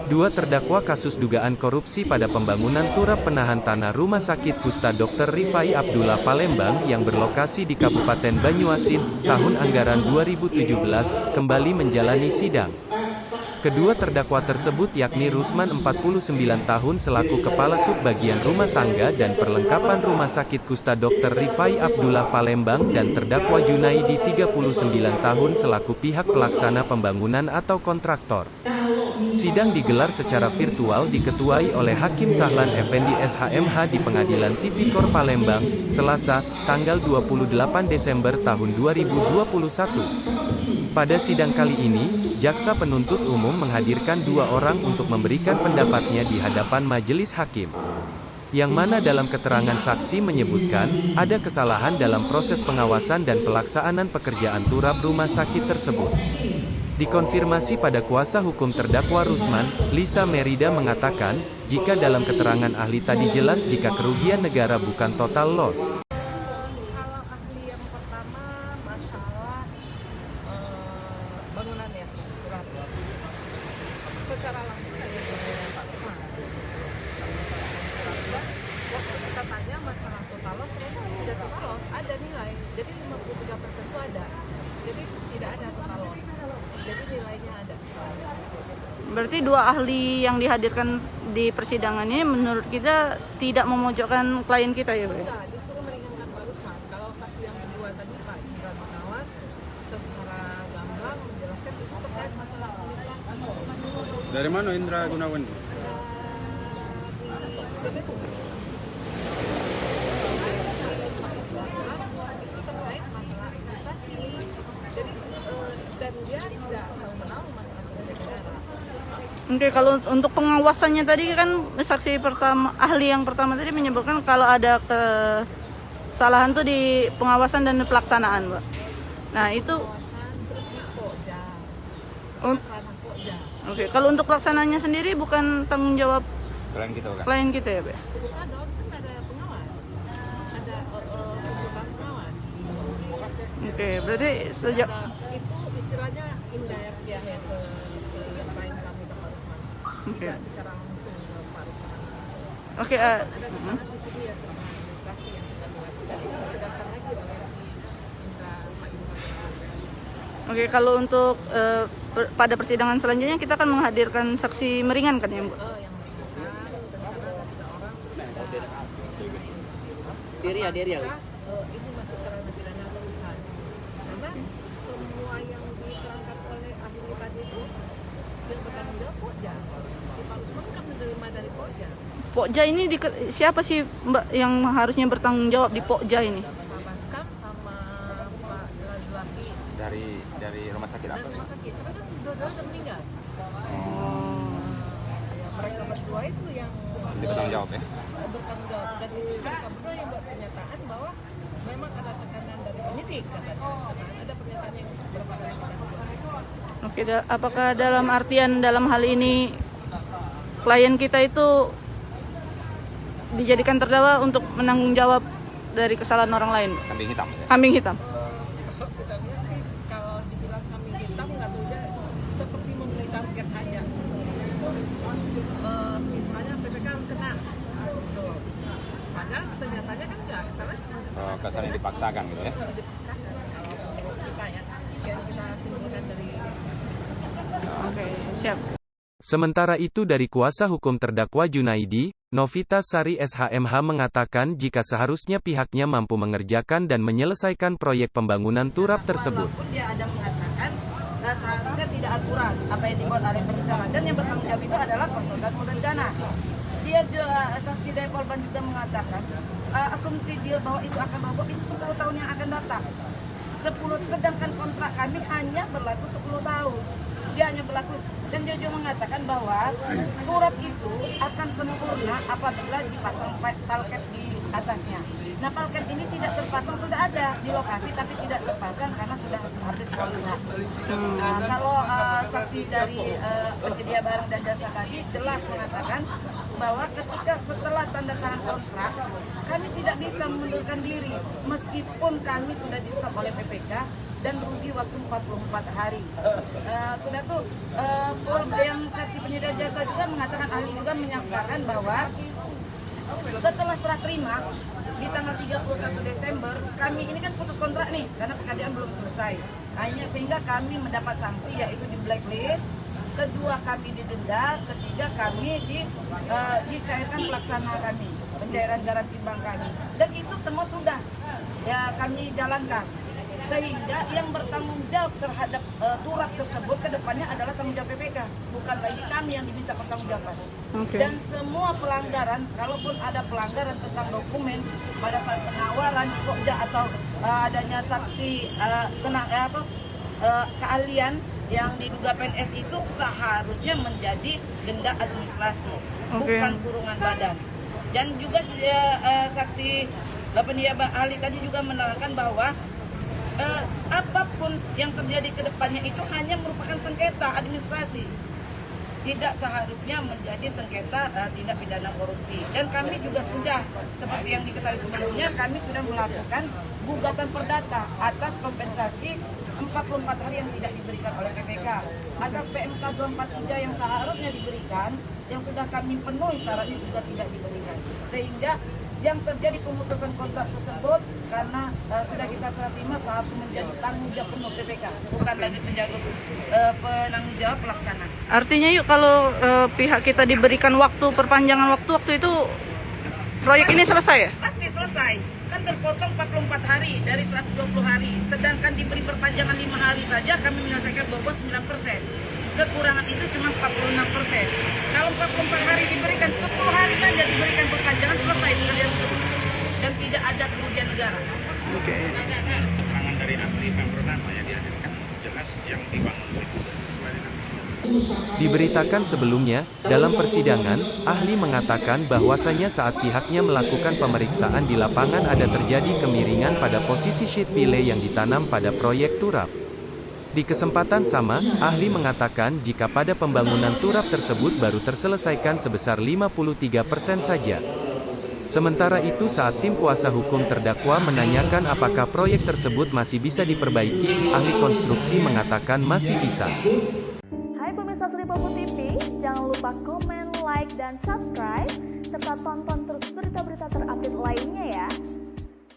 Dua terdakwa kasus dugaan korupsi pada pembangunan turap penahan tanah Rumah Sakit Kusta Dr. Rifai Abdullah Palembang yang berlokasi di Kabupaten Banyuasin, tahun anggaran 2017, kembali menjalani sidang. Kedua terdakwa tersebut yakni Rusman 49 tahun selaku Kepala Subbagian Rumah Tangga dan Perlengkapan Rumah Sakit Kusta Dr. Rifai Abdullah Palembang dan terdakwa Junaidi 39 tahun selaku pihak pelaksana pembangunan atau kontraktor. Sidang digelar secara virtual diketuai oleh Hakim Sahlan Effendi SHMH di Pengadilan Tipikor Palembang, Selasa, tanggal 28 Desember tahun 2021. Pada sidang kali ini, Jaksa Penuntut Umum menghadirkan dua orang untuk memberikan pendapatnya di hadapan majelis hakim. Yang mana dalam keterangan saksi menyebutkan, ada kesalahan dalam proses pengawasan dan pelaksanaan pekerjaan turap rumah sakit tersebut. Dikonfirmasi pada kuasa hukum terdakwa Rusman, Lisa Merida mengatakan, jika dalam keterangan ahli tadi jelas jika kerugian negara bukan total loss. Kalau ahli yang pertama masalah bangunan ya, turap. Secara langsung dari bangunan Pak Rusman. Waktu kita tanya masalah total loss, ternyata tidak total loss, ada nilai. Jadi 53% itu ada. Jadi tidak ada total loss. Jadi nilainya ada. Berarti dua ahli yang dihadirkan di persidangan ini menurut kita tidak memojokkan klien kita ya, Bu? Enggak, justru meringankan Pak Rusman. Kalau saksi yang kedua tadi Pak Indra Gunawan secara gamblang menjelaskan itu terkait masalah administrasi. Dari mana Indra Gunawan? Di BPU. Itu terkait masalah administrasi. Jadi dan dia tidak tahu-menahu masalah kerugian negara. Oke, kalau untuk pengawasannya tadi kan saksi pertama, ahli yang pertama tadi menyebutkan kalau ada kesalahan tuh di pengawasan dan pelaksanaan, Mbak. Nah, itu Pengawasan terus di Pokja. Un- Ranah Pokja. Oke, kalau untuk pelaksanaannya sendiri bukan tanggung jawab Kalian kita kan? klien kita ya, Pak? Bukan dong, kan ada pengawas. Ada konsultan pengawas. Oke, berarti sejak Itu istilahnya indirect ya ke klien kami ke Pak Rusman. Oke. Tidak secara langsung ke Pak Rusman. Oke, Ada kesalahan di sini ya, kesalahan administrasi yang kita buat. Dan itu didasarkan lagi oleh si Indra, Pak Indra. oke, kalau untuk pada persidangan selanjutnya kita akan menghadirkan saksi meringan kan ya, Bu? Yang meringankan rencana ada 3 orang. Diri ya. Ini masuk ke ranah pidana atau bukan? Karena semua yang diterangkan oleh ahli tadi itu yang bertanggung jawab Pokja. Si Pak Rusman kan menerima dari Pokja. Pokja ini siapa sih, Mbak, yang harusnya bertanggung jawab di Pokja ini? Pak Baskam sama Pak Lazlaki Dari rumah sakit dan apa? rumah sakit. Tapi kan dua-dua udah meninggal. Oh. Mereka berdua itu yang Bertanggung jawab ya? bertanggung jawab. Dan itu mereka berdua yang buat pernyataan bahwa memang ada tekanan dari penyidik katanya. Ada pernyataan yang beberapa kali kita buat. Oke, apakah dalam artian dalam hal ini klien kita itu dijadikan terdakwa untuk menanggung jawab dari kesalahan orang lain? Kambing hitam ya? Kambing hitam. Kalau kita lihat sih, kalau dibilang kambing hitam nggak tahu dia seperti membeli target aja. Misalnya PPK harus kena, gitu. Padahal senyatanya kan nggak, kesalahan cuma Kesannya dipaksakan gitu ya? dipaksakan. Kalau kita ya, yang kita simpulkan dari Oke, siap. Sementara itu dari kuasa hukum terdakwa Junaidi, Novita Sari SHMH mengatakan jika seharusnya pihaknya mampu mengerjakan dan menyelesaikan proyek pembangunan turap tersebut. Walaupun dia ada mengatakan seharusnya tidak akurat apa yang dibuat oleh perencana, dan yang bertanggung jawab itu adalah konsultan perencana. Dia juga, saksi dari Polban juga mengatakan asumsi dia bahwa itu akan mabuk itu 10 tahun yang akan datang. 10, sedangkan kontrak kami hanya berlaku 10 tahun. Dia hanya berlaku, dan dia juga mengatakan bahwa turap itu akan sempurna apabila dipasang palket di atasnya. Nah, palket ini tidak terpasang, sudah ada di lokasi tapi tidak terpasang karena sudah habis kontrak. Nah, kalau saksi dari penyedia barang dan jasa tadi jelas mengatakan bahwa ketika setelah tanda tangan kontrak kami tidak bisa mengundurkan diri meskipun kami sudah di stop oleh PPK, dan rugi waktu 44 hari. Sudah tuh yang saksi penyedia jasa juga mengatakan, ahli juga menyatakan bahwa setelah serah terima di tanggal 31 Desember, kami ini kan putus kontrak nih karena pekerjaan belum selesai. Sehingga kami mendapat sanksi yaitu di blacklist, kedua kami didenda, ketiga kami dicairkan pelaksana kami, pencairan garansi bank kami. Dan itu semua sudah ya kami jalankan. Sehingga yang bertanggung jawab terhadap turap tersebut ke depannya adalah tanggung jawab PPK, bukan lagi kami yang diminta pertanggungjawaban. Dan semua pelanggaran, kalaupun ada pelanggaran tentang dokumen pada saat penawaran di Pokja atau adanya saksi keahlian yang diduga PNS itu seharusnya menjadi denda administrasi, bukan kurungan badan. Dan juga saksi penyedia ahli tadi juga menerangkan bahwa apapun yang terjadi ke depannya itu hanya merupakan sengketa administrasi, tidak seharusnya menjadi sengketa tindak pidana korupsi. Dan kami juga sudah, seperti yang diketahui sebelumnya, kami sudah melakukan gugatan perdata atas kompensasi 44 hari yang tidak diberikan oleh PPK, atas PMK 243 yang seharusnya diberikan, yang sudah kami penuhi syaratnya juga tidak diberikan. Sehingga yang terjadi pemutusan kontrak tersebut karena sudah kita serah terima seharusnya menjadi tanggung jawab penuh PPK, bukan lagi penanggung jawab pelaksana. Artinya yuk kalau pihak kita diberikan perpanjangan waktu itu proyek ini selesai ya? Pasti selesai. Kan terpotong 44 hari dari 120 hari, sedangkan diberi perpanjangan 5 hari saja kami menyelesaikan bobot 9%. Kekurangan itu cuma 46%. Kalau 44 hari diberikan, 10 hari saja diberikan perpanjangan, selesai pekerjaan tersebut. Dan tidak ada kerugian negara. Oke. Keterangan dari ahli yang pertama yang dihadirkan jelas yang dibangun itu. Diberitakan sebelumnya, dalam persidangan, ahli mengatakan bahwasanya saat pihaknya melakukan pemeriksaan di lapangan ada terjadi kemiringan pada posisi sheet pile yang ditanam pada proyek turap. Di kesempatan sama, ahli mengatakan jika pada pembangunan turap tersebut baru terselesaikan sebesar 53% saja. Sementara itu saat tim kuasa hukum terdakwa menanyakan apakah proyek tersebut masih bisa diperbaiki, ahli konstruksi mengatakan masih bisa. Hai pemirsa Sri Popo TV, jangan lupa komen, like, dan subscribe, serta tonton